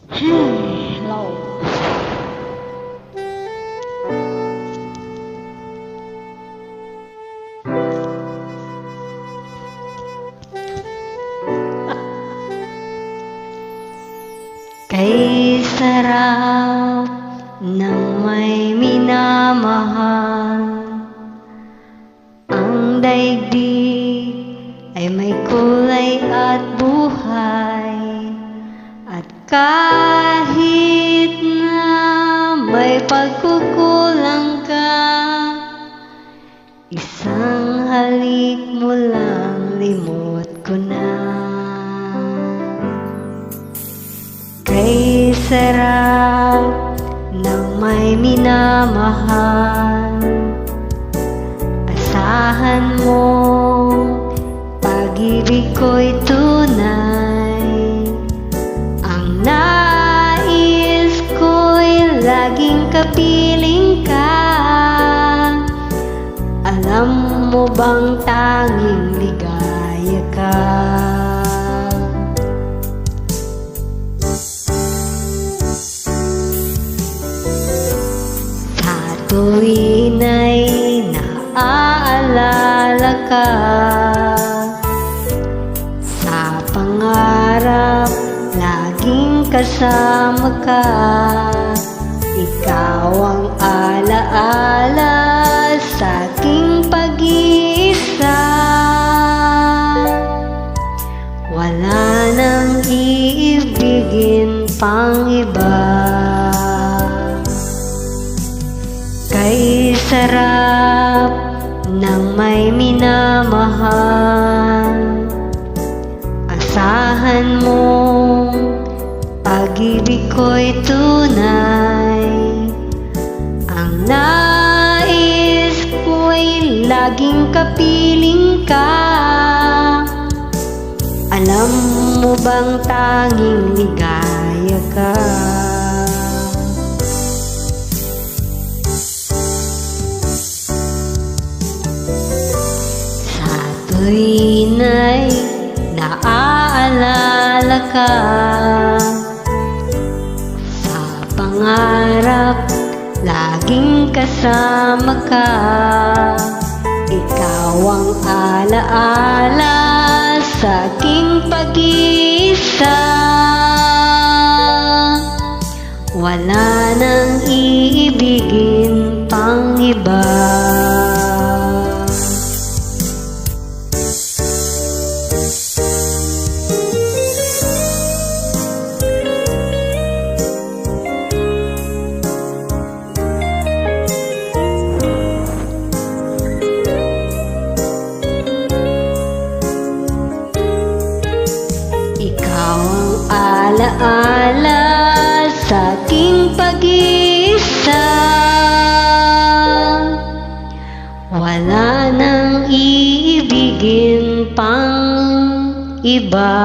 Hello. Kay sarap ng may minamahal, ang daigdig ay may kulay at buhay. At kahit na may pagkukulang ka, isang halik mo lang limot ko na. Kay sarap ng may minamahal, asahan mo pag-ibig ko'y tunay. Ang nais ko'y laging kapiling ka. Alam mo bang tanging ligaya ka? Tuwin ay naaalala ka, sa pangarap laging kasama ka. Ikaw ang alaala sa aking pag-iisa. Wala nang iibigin pang iba. Kay sarap ng may minamahal, asahan mo pag-ibig ko'y tunay. Ang nais ko'y laging kapiling ka. Alam mo bang tanging ligaya ka? Tuwin ay naaalala ka, sa pangarap laging kasama ka. Ikaw ang alaala sa aking pag-iisa. Wala nang iibigin pang iba. Ikaw ang alaala sa aking pag-iisa. Wala nang iibigin pang iba.